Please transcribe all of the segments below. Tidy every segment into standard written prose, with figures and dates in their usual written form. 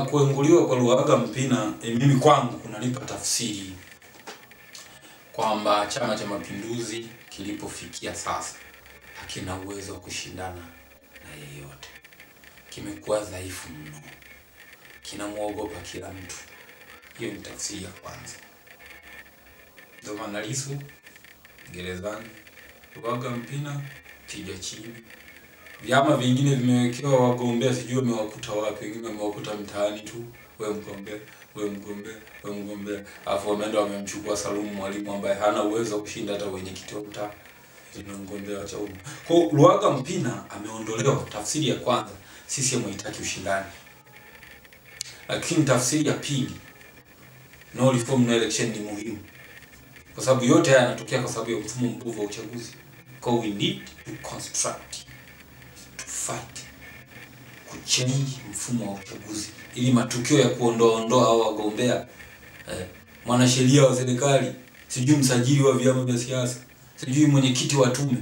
Kuenguliwa kwa Luhaga Mpina mimi kwangu kunanipa tafsiri kwamba Chama cha Mapinduzi kilipofikia sasa hakina uwezo wa kushindana na yeyote. Kimekuwa dhaifu mno. Kinamuogopa kila mtu. Hiyo ni tafsiri ya kwanza. Ndio maana Lissu gerezani, Luhaga Mpina piga chini. Vyama vingine vimewekewa wagombea, sijui wamewakuta wapi, wengine wamewakuta mtaani tu, wewe mgombea, wewe mgombea, wewe mgombea. Alafu wameenda wamemchukua Salum Mwalimu ambaye hana uwezo wa kushinda hata wenyekiti wa mtaa. Ni mgombea wa Chauma. Kwa Luhaga Mpina ameondolewa, tafsiri ya kwanza, CCM haitaki ushindani. Lakini tafsiri ya pili, no reform no election ni muhimu. Kwa sababu yote haya yanatokea kwa sababu ya mfumo mbovu wa uchaguzi. Kwa we need to construct, to fight, kuchange mfumo wa uchaguzi ili matukio ya kuondoa au wagombea, mwanasheria wa serikali, sijui msajili wa vyama vya siasa, sijui mwenyekiti wa tume,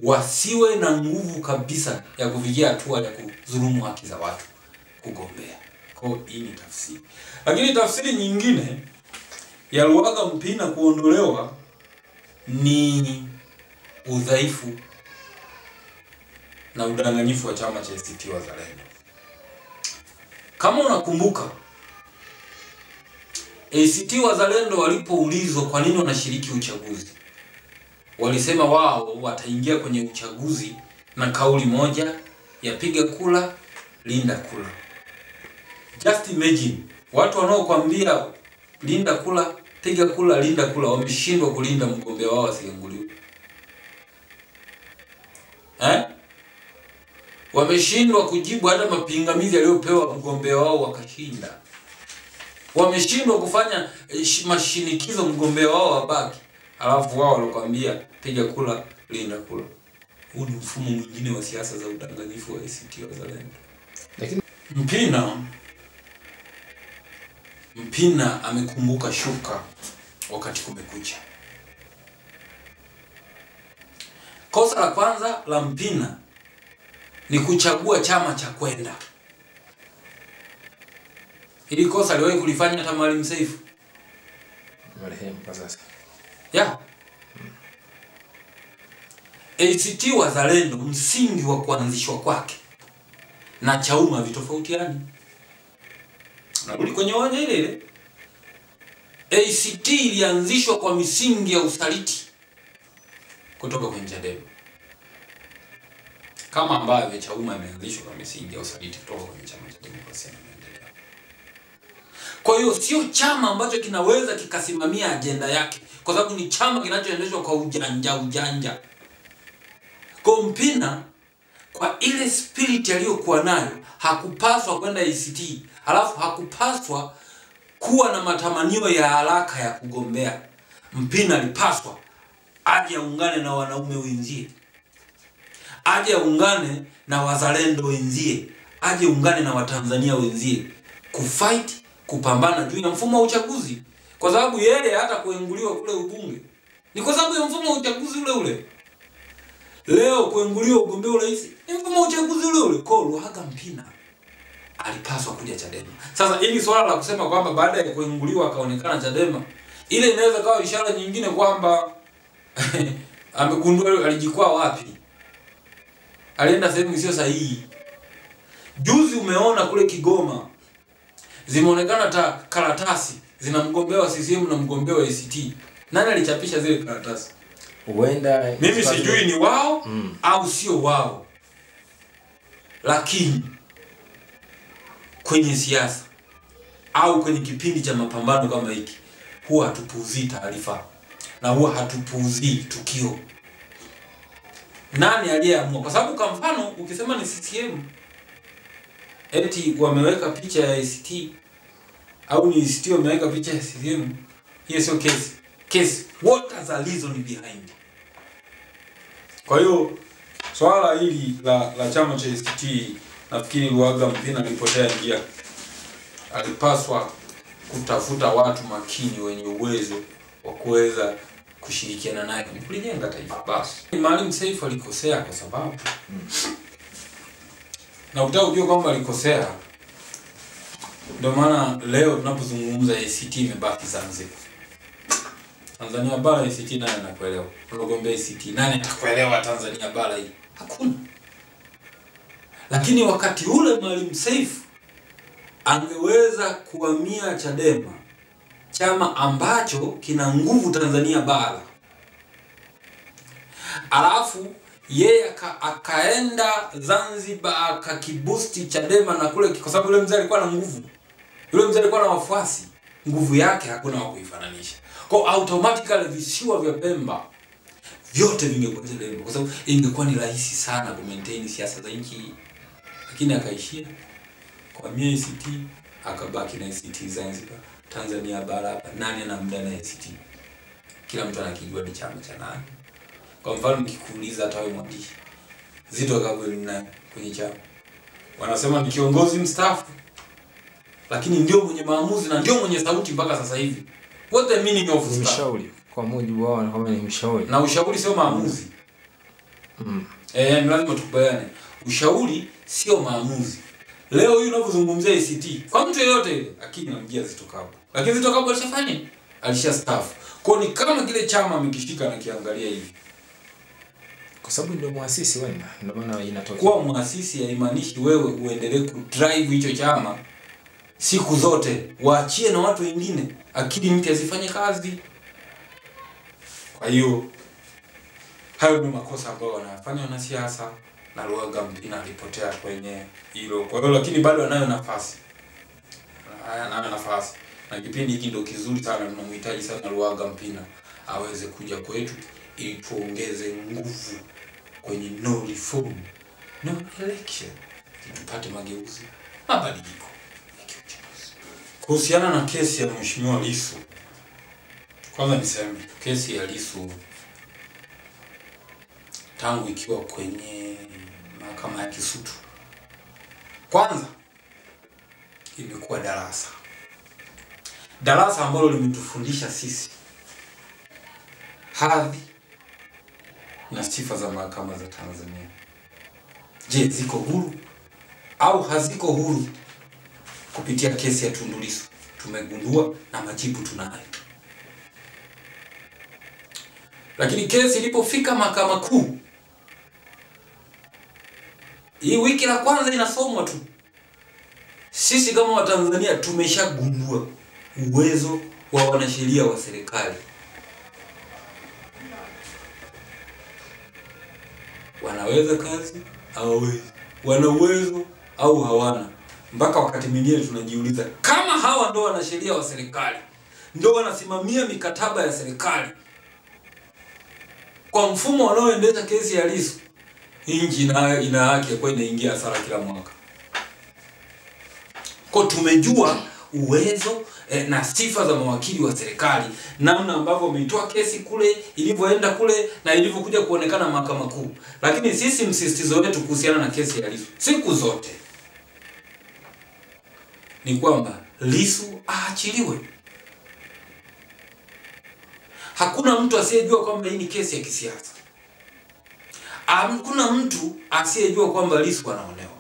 wasiwe na nguvu kabisa ya kufikia hatua ya kudhulumu haki za watu kugombea. Kwa hii ni tafsiri. Lakini tafsiri nyingine ya Luhaga Mpina kuondolewa ni udhaifu na udanganyifu wa chama cha ACT Wazalendo. Kama unakumbuka, ACT Wazalendo walipoulizwa kwa nini wanashiriki uchaguzi, walisema wao wataingia kwenye uchaguzi na kauli moja ya piga kula, linda kula. Just imagine, watu wanaokuambia linda kula, piga kula, linda kula, wameshindwa kulinda mgombea wao asienguliwe. Wameshindwa kujibu hata mapingamizi aliyopewa mgombea wao wakashinda. Wameshindwa kufanya mashinikizo mgombea wao wabaki. Alafu wao wanakuambia piga kula, linda kula. Huu ni mfumo mwingine wa siasa za udanganyifu wa ACT Wazalendo. Lakini Mpina amekumbuka shuka wakati kumekucha. Kosa la kwanza la Mpina ni kuchagua chama cha kwenda. Hili kosa aliwahi kulifanya hata Maalim Seif. Marehemu kwa sasa. ACT Wazalendo msingi wa kuanzishwa kwake na Chauma vitofautiani. Narudi kwenye hoja ile. ACT ilianzishwa kwa misingi ya usaliti kutoka kwenye Chadema, kama ambavyo Chauma imeanzishwa kwa misingi ya usaliti kutoka kwenye Chama cha Demokrasia na Maendeleo. Kwa hiyo sio chama ambacho kinaweza kikasimamia ajenda yake, kwa sababu ni chama kinachoendeshwa kwa ujanja. Kwa Mpina, kwa ile spirit aliyokuwa nayo, hakupaswa kwenda ACT, halafu hakupaswa kuwa na matamanio ya haraka ya kugombea. Mpina alipaswa aje aungane na wanaume wenzie, aje aungane na wazalendo wenzie, aje aungane na Watanzania wenzie, kufight, kupambana juu ya mfumo wa uchaguzi. Kwa sababu yeye hata kuenguliwa kule ubunge ni kwa sababu ya mfumo wa uchaguzi ule. Leo kuenguliwa ugombea urais ni mfumo wa uchaguzi ule. Kwa Luhaga Mpina alipaswa kuja Chadema. Sasa hili swala la kusema kwamba baada ya kuenguliwa akaonekana Chadema, ile inaweza kawa ishara nyingine kwamba amegundua alijikwaa wapi. Alienda sehemu sio sahihi. Juzi umeona kule Kigoma zimeonekana karatasi zina mgombea wa CCM na mgombea wa ACT. Nani alichapisha zile karatasi? Huenda mimi sijui ni wao au sio wao. Lakini kwenye siasa au kwenye kipindi cha mapambano kama hiki, huwa hatupuuzii taarifa na huwa hatupuuzii tukio. Nani aliyeamua? Kwa sababu kwa mfano ukisema ni CCM eti wameweka picha ya ACT au ni ACT wameweka picha ya CCM, hiyo sio case. What are the reason behind? Kwa hiyo swala hili la chama cha ACT, nafikiri Luhaga Mpina alipotea njia. Alipaswa kutafuta watu makini wenye uwezo wa kuweza kushirikiana naye kulijenga taifa. Basi Maalim Seif alikosea kwa sababu na utao ujue kwamba alikosea Ndio maana leo tunapozungumza ACT imebaki Zanzibar. Tanzania bara ACT nani anakuelewa? Unagombea ACT nani atakuelewa Tanzania bara hii? Hakuna. Lakini wakati ule Maalim Seif angeweza kuhamia Chadema, chama ambacho kina nguvu Tanzania bara. Alafu yeye akaenda Zanzibar akakibusti Chadema na kule, kwa sababu yule mzee alikuwa na nguvu. Yule mzee alikuwa na wafuasi, nguvu yake hakuna wa kuifananisha. Kwa automatically visiwa vya Pemba vyote vingekuwa Chadema, kwa sababu ingekuwa ni rahisi sana ku maintain siasa za nchi. Lakini akaishia kwa ACT, akabaki na ACT Zanzibar. Tanzania bara nani ana muda na ACT? Kila mtu anakijua ni chama cha nani. Kwa mfano nikikuuliza hata wewe mwandishi, Zitto Kabwe ni nani kwenye chama? Wanasema ni kiongozi mstaafu, lakini ndio mwenye maamuzi na ndio mwenye sauti mpaka sasa hivi. What the meaning of mshauri? Kwa mujibu wao kama ni mshauri. Na ushauri sio maamuzi. Ni lazima tukubaliane. Ushauri sio maamuzi. Leo hii unapozungumzia ACT, kwa mtu yeyote ile akili inamjia Zitto Kabwe. Lakini Zitto Kabwe alishafanya? Alishastaafu. Kwa ni kama kile chama amekishika na kiangalia hivi. Kwa sababu ndio muasisi wenda, ndio maana inatokea. Kuwa muasisi haimaanishi wewe uendelee kudrive hicho chama siku zote. Waachie na watu wengine akili mpya zifanye kazi. Kwa hiyo hayo ni makosa ambayo wanafanya wanasiasa, na Luhaga Mpina alipotea kwenye hilo. Kwa hiyo lakini bado anayo nafasi. Anayo nafasi. Na kipindi hiki ndio kizuri sana, tunamhitaji sana Luhaga Mpina aweze kuja kwetu ili tuongeze nguvu kwenye no reform, no election, tupate mageuzi, mabadiliko ya kiuchaguzi. Kuhusiana na kesi ya Mheshimiwa Lissu, kwanza niseme kesi ya Lissu tangu ikiwa kwenye mahakama ya Kisutu, kwanza imekuwa darasa ambalo limetufundisha sisi hadhi na sifa za mahakama za Tanzania. Je, ziko huru au haziko huru? Kupitia kesi ya Tundu Lissu tumegundua na majibu tunayo. Lakini kesi ilipofika mahakama kuu, hii wiki la kwanza inasomwa tu, sisi kama Watanzania tumeshagundua uwezo wa wanasheria wa serikali. Wanaweza kazi au hawezi, wana uwezo au hawana. Mpaka wakati mwingine tunajiuliza kama hawa ndio wanasheria wa serikali, ndio wanasimamia mikataba ya serikali, kwa mfumo wanaoendesha kesi ya Lissu, nchi ina haki kwa inaingia hasara kila mwaka. Kwa tumejua uwezo na sifa za mawakili wa serikali, namna ambavyo wameitoa kesi kule, ilivyoenda kule na ilivyokuja kuonekana mahakama kuu. Lakini sisi msisitizo wetu kuhusiana na kesi ya Lissu siku zote ni kwamba Lissu aachiliwe. Hakuna mtu asiyejua kwamba hii ni kesi ya kisiasa. Hakuna mtu asiyejua kwamba Lissu anaonewa.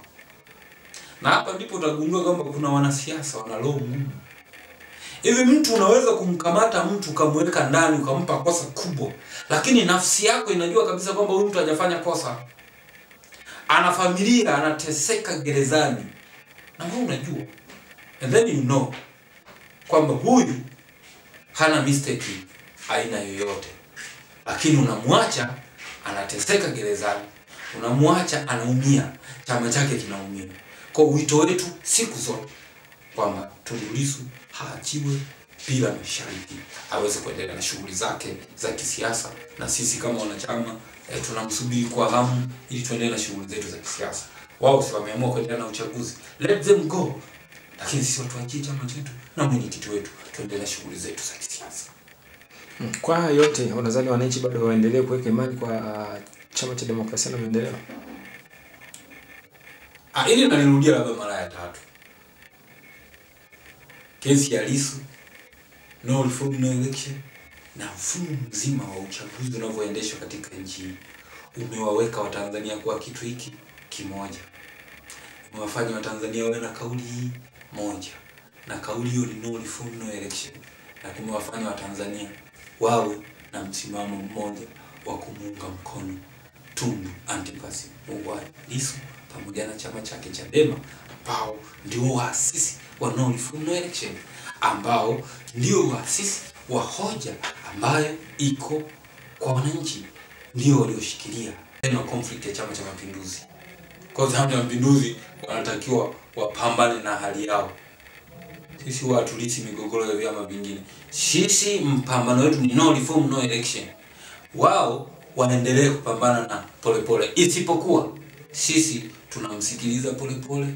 Na hapa ndipo utagundua kwamba kuna wanasiasa wana roho ngumu. Hivi mtu unaweza kumkamata mtu ukamweka ndani ukampa kosa kubwa, lakini nafsi yako inajua kabisa kwamba huyu mtu hajafanya kosa. Ana familia, anateseka gerezani. Na wewe unajua. And then you know kwamba huyu hana mistake aina yoyote. Lakini unamwacha anateseka gerezani. Unamwacha anaumia, chama chake kinaumia. Kwa wito wetu siku zote kwamba Tundu Lissu haachiwe bila masharti, aweze kuendelea na shughuli zake za kisiasa, na sisi kama wanachama tunamsubiri kwa hamu ili tuendelee na shughuli zetu za kisiasa. Wao si wameamua kuendelea na uchaguzi, let them go. Lakini sisi tuachie chama chetu na mwenyekiti wetu tuendelee na shughuli zetu za kisiasa. Kwa yote unadhani wananchi bado waendelee kuweka imani kwa Chama cha Demokrasia na Maendeleo? Ili nalirudia labda mara ya tatu. Kesi ya Lissu, no reform no election, na mfumo mzima wa uchaguzi unavyoendeshwa katika nchi umewaweka Watanzania kwa kitu hiki kimoja. Umewafanya Watanzania wawe na kauli hii moja. na kauli hiyo ni no reform no election, na kumewafanya Watanzania wawe na msimamo mmoja wa kumuunga mkono Tundu Antipas Lissu pamoja na chama chake Chadema, ambao ndio waasisi wa no reform no election, ambao ndio waasisi wa hoja ambayo iko kwa wananchi, ndio walioshikilia no conflict ya Chama cha Mapinduzi. Kwa Chama cha Mapinduzi wanatakiwa wapambane na hali yao. Sisi watulisi migogoro ya vyama vingine. Sisi mpambano wetu ni no reform no election. Wao wanaendelea kupambana na Polepole. Isipokuwa sisi tunamsikiliza Polepole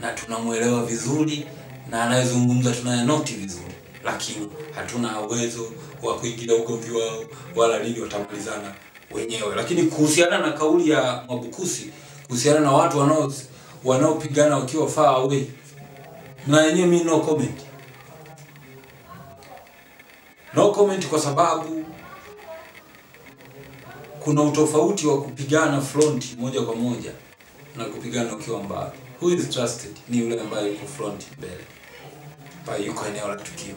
na tunamuelewa vizuri na anayezungumza tunayanoti vizuri, lakini hatuna uwezo wa kuingilia ugomvi wao wala lini watamalizana wenyewe. Lakini kuhusiana na kauli ya Mwabukusi, kuhusiana na watu wanaopigana wakiwa far away, na yenyewe mimi no comment. No comment, kwa sababu kuna utofauti wa kupigana front moja kwa moja na kupigana ukiwa mbali. Who is trusted ni yule ambaye yuko front mbele, bali yuko eneo la tukio.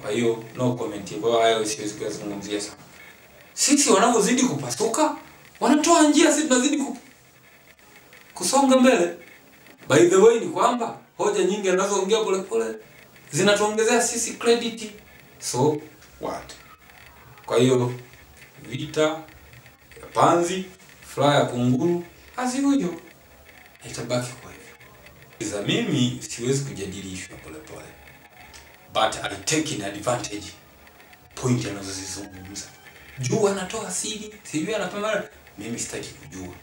Kwa hiyo no comment. Kwa hayo siwezi kuzungumzia sana. Sisi wanapozidi kupasuka wanatoa njia, sisi tunazidi kusonga mbele. By the way ni kwamba hoja nyingi anazoongea Polepole zinatuongezea sisi credit. So what? Kwa hiyo vita ya panzi, furaha ya kunguru hazivujo, itabaki kwa hivyo. Iza mimi siwezi kujadilishwa Polepole, but I take in advantage point anazozizungumza. Juu anatoa siri, sijui anapambana, mimi sitaki kujua.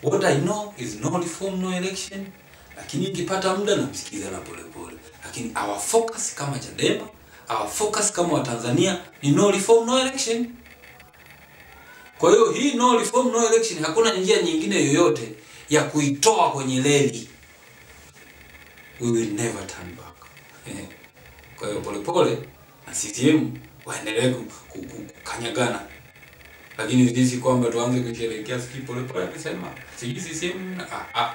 What I know is no reform no election, lakini nikipata muda namsikiza na Polepole. Lakini our focus kama Chadema, our focus kama Watanzania ni no reform no election. Kwa hiyo hii no reform no election, hakuna njia nyingine yoyote ya kuitoa kwenye reli. We will never turn back. Kwa hiyo Polepole na CCM waendelee kukanyagana. Lakini sisi kwamba tuanze kusherehekea siki Polepole amesema sisi CCM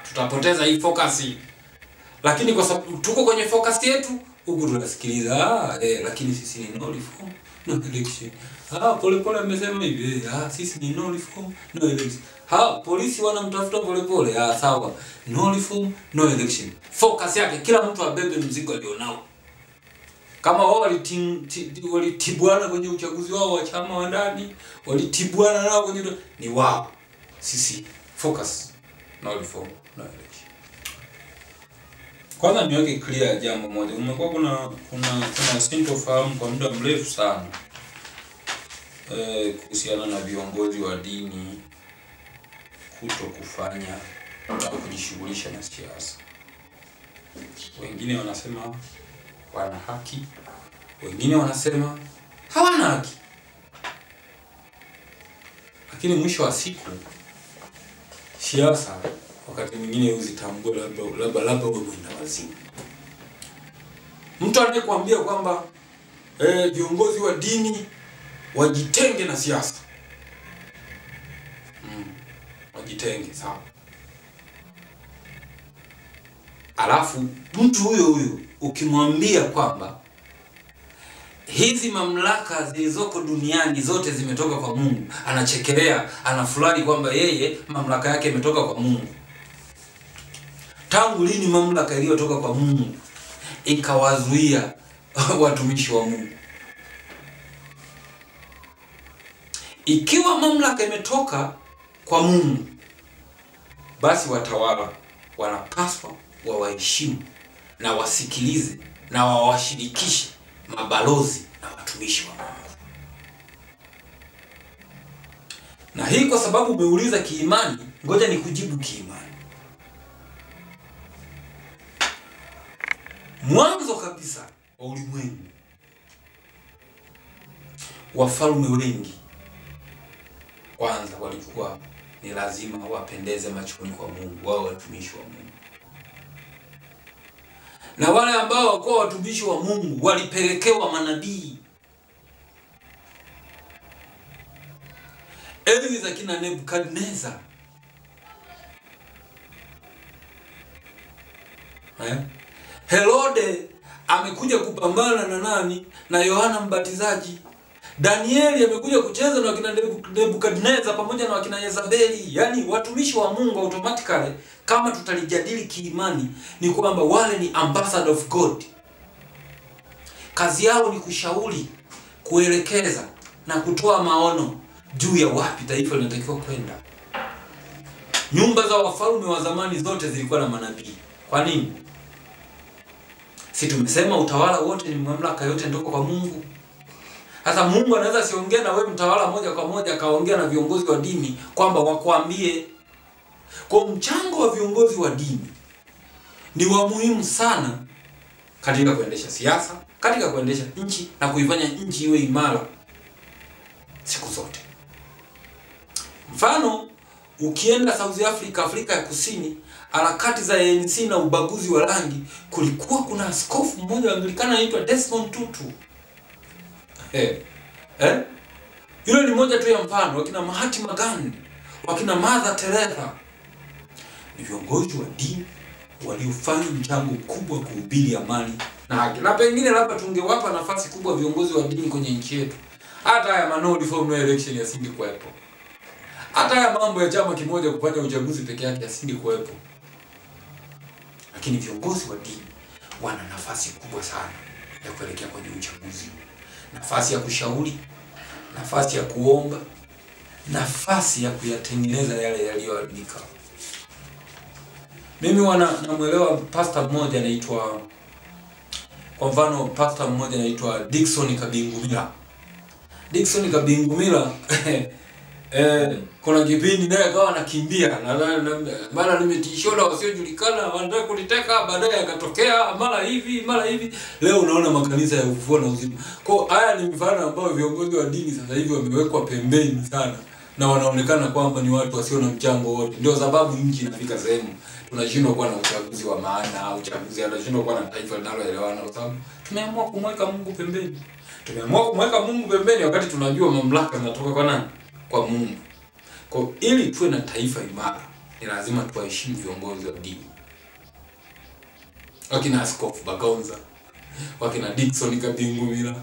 tutapoteza hii focus. Lakini kwa sababu tuko kwenye focus yetu huku tunasikiliza lakini sisi ni no reform no election. Polepole amesema hivi, sisi ni no reform no election. Polisi wanamtafuta Polepole, sawa, no reform no election. Focus yake kila mtu abebe mzigo alionao. Kama wao walitibuana kwenye uchaguzi wao wa chama wa ndani, walitibuana nao kwenye ni wao. Sisi focus no reform no election. Kwanza niweke clear jambo moja. Umekuwa kuna sintofahamu kwa muda mrefu sana kuhusiana na viongozi wa dini kuto kufanya au kujishughulisha na siasa. Wengine wanasema wana haki, wengine wanasema hawana haki. Lakini mwisho wa siku siasa wakati mwingine uzitambue labda wewe mwenda wazimu. Mtu anayekwambia kwamba viongozi wa dini wajitenge na siasa, wajitenge, sawa. Alafu mtu huyo ukimwambia kwamba hizi mamlaka zilizoko duniani zote zimetoka kwa Mungu, anachekelea, anafurahi kwamba yeye mamlaka yake imetoka kwa Mungu. Tangu lini mamlaka iliyotoka kwa Mungu ikawazuia watumishi wa Mungu? Ikiwa mamlaka imetoka kwa Mungu, basi watawala wanapaswa wawaheshimu na wasikilize na wawashirikishe mabalozi na watumishi wa Mungu. Na hii kwa sababu umeuliza kiimani, ngoja nikujibu kiimani. Mwanzo kabisa wa ulimwengu, wafalme wengi kwanza walikuwa ni lazima wapendeze machoni kwa Mungu, wao watumishi wa Mungu. Na wale ambao walikuwa watumishi wa Mungu walipelekewa manabii. Enzi za kina Nebukadneza, Herode amekuja kupambana na nani? Na Yohana Mbatizaji. Danieli amekuja kucheza na wakina Nebukadneza pamoja na wakina Yezabeli. Yaani watumishi wa Mungu automatically, kama tutalijadili kiimani, ni kwamba wale ni ambassador of God. Kazi yao ni kushauri, kuelekeza na kutoa maono juu ya wapi taifa linatakiwa kwenda. Nyumba za wafalme wa zamani zote zilikuwa na manabii. Kwa nini? Si tumesema utawala wote ni mamlaka yote ndogo kwa Mungu. Sasa Mungu anaweza siongee na wewe mtawala moja kwa moja, akaongea na viongozi wa dini kwamba wakuambie. Kwa mchango wa viongozi wa dini ni wa muhimu sana katika kuendesha siasa, katika kuendesha nchi na kuifanya nchi iwe imara siku zote. Mfano, ukienda South Africa, Afrika ya Kusini, harakati za ANC na ubaguzi wa rangi, kulikuwa kuna askofu mmoja wa Anglikana anaitwa Desmond Tutu. Hilo ni moja tu ya mfano. Wakina Mahatma Gandhi, wakina Mother Teresa ni viongozi wa dini waliofanya mchango mkubwa kuhubiri amani na haki. Na pengine labda tungewapa nafasi kubwa viongozi wa dini kwenye nchi yetu, hata haya no reform no election yasingekuwepo. Hata haya mambo ya chama kimoja kufanya uchaguzi peke yake yasingekuwepo. Lakini viongozi wa dini wana nafasi kubwa sana ya kuelekea kwenye uchaguzi. Nafasi ya kushauri, nafasi ya kuomba, nafasi ya kuyatengeneza yale yaliyoharibika. Mimi namuelewa pastor mmoja anaitwa, kwa mfano pastor mmoja anaitwa Dickson Kabingumila. Dickson Kabingumila kuna kipindi naye akawa anakimbia mara nimetishola wasiojulikana wanataka kuliteka, baadaye akatokea mara hivi. Leo unaona makanisa ya ufufuo na uzima. Kwa haya ni mfano ambao viongozi wa dini sasa hivi wamewekwa pembeni sana na wanaonekana kwamba ni watu wasio na mchango wote. Ndio sababu nchi inafika sehemu tunashindwa kuwa na uchaguzi wa maana, au uchaguzi tunashindwa kuwa na taifa linaloelewana, kwa sababu tumeamua kumweka Mungu pembeni. Tumeamua kumweka Mungu pembeni wakati tunajua mamlaka zinatoka kwa nani? Kwa Mungu. Kwa ili tuwe na taifa imara, ni lazima tuwaheshimu viongozi wa dini. Wakina Askofu Bagonza, wakina Dickson Kabingumila,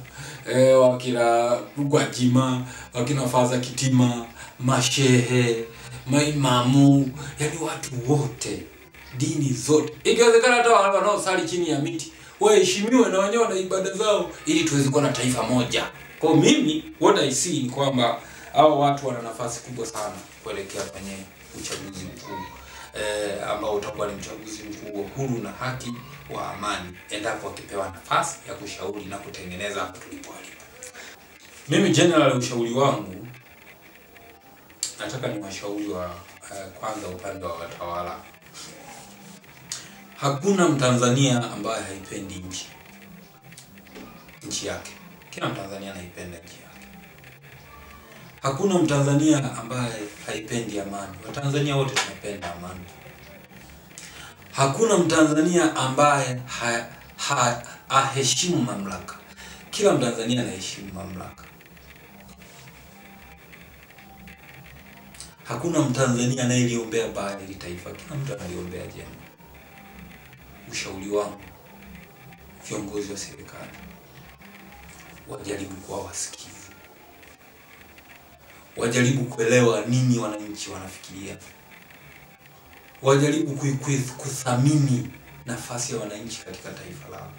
wakina Gwajima, wakina Faza Kitima, mashehe, maimamu, yani watu wote, dini zote. Ikiwezekana hata wale wanaosali chini ya miti waheshimiwe na wenyewe na ibada zao, ili tuweze kuwa na taifa moja. Kwa mimi what I see ni kwamba hao watu wana nafasi kubwa sana kuelekea kwenye uchaguzi mkuu ambao utakuwa ni uchaguzi mkuu wa huru na haki wa amani, endapo wakipewa nafasi ya kushauri na kutengeneza hapo tulipoalipa. Mimi general ushauri wangu nataka ni washauri wa kwanza upande wa watawala. Hakuna Mtanzania ambaye haipendi nchi yake. Kila Mtanzania anaipenda nchi yake. Hakuna Mtanzania ambaye haipendi amani. Watanzania wote tunapenda amani. Hakuna Mtanzania ambaye haheshimu mamlaka. Kila Mtanzania anaheshimu mamlaka. Hakuna Mtanzania anayeliombea baya hili taifa. Kila mtu analiombea jema. Ushauri wangu, viongozi wa serikali wajaribu kuwa wasikivu. Wajaribu kuelewa nini wananchi wanafikiria. Wajaribu kuthamini nafasi ya wananchi katika taifa lao.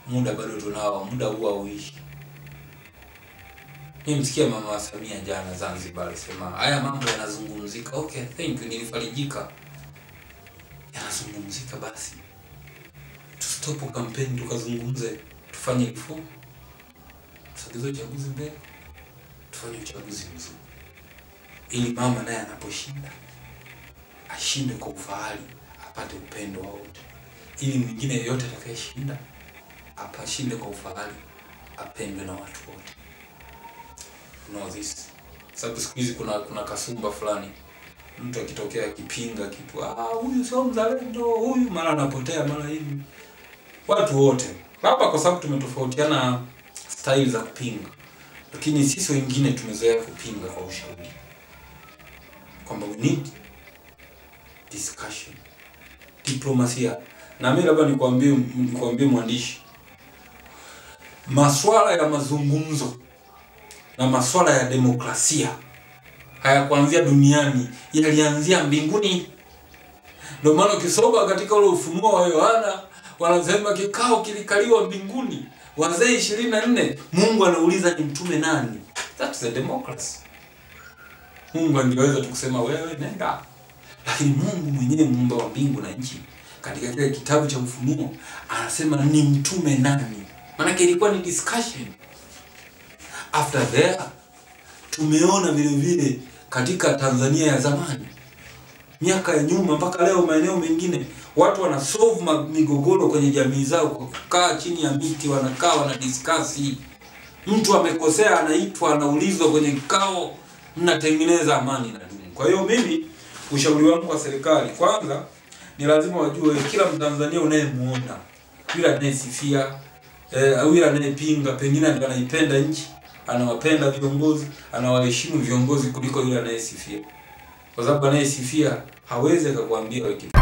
Muda bado tunao, muda huwa hauishi. Nimsikia Mama Samia jana Zanzibar alisema haya mambo yanazungumzika. Okay, thank you, nilifarijika. Yanazungumzika basi. Stop campaign tukazungumze, tufanye reform. Tusogeze uchaguzi mbele. Tufanye uchaguzi mzuri. Ili mama naye anaposhinda ashinde kwa ufahari, apate upendo wa wote. Ili mwingine yeyote atakayeshinda apashinde kwa ufahari, apendwe na watu wote. Know this. Sababu siku hizi kuna kasumba fulani. Mtu akitokea kipinga kitu, huyu sio mzalendo, huyu mara anapotea mara hivi. Watu wote. Hapa kwa sababu tumetofautiana style za kupinga. Lakini sisi wengine tumezoea kupinga kwa ushauri. Kwamba we need discussion, diplomasia, Na mimi labda nikwambie mwandishi, masuala ya mazungumzo na masuala ya demokrasia hayakuanzia duniani, yalianzia mbinguni. Ndio maana ukisoma katika ule Ufunuo wa Yohana wanasema kikao kilikaliwa mbinguni, wazee 24, Mungu anauliza ni mtume nani? That's a democracy. Mungu angeweza tukusema wewe nenda. Lakini Mungu mwenyewe muumba wa mbingu na nchi, katika kile kitabu cha Ufunuo anasema ni mtume nani? Maana ilikuwa ni discussion. After there tumeona vile vile katika Tanzania ya zamani, miaka ya nyuma mpaka leo, maeneo mengine watu wana solve migogoro kwenye jamii zao kwa kukaa chini ya miti, wanakaa wanadiscuss. Mtu amekosea anaitwa, anaulizwa kwenye kikao, mnatengeneza amani na dunia. Kwa hiyo mimi ushauri wangu kwa serikali, kwanza ni lazima wajue kila Mtanzania unayemuona, yule anayesifia au yule anayepinga, pengine anaipenda nchi, anawapenda viongozi, anawaheshimu viongozi kuliko yule anayesifia. Kwa sababu anayesifia hawezi akakwambia wewe kitu.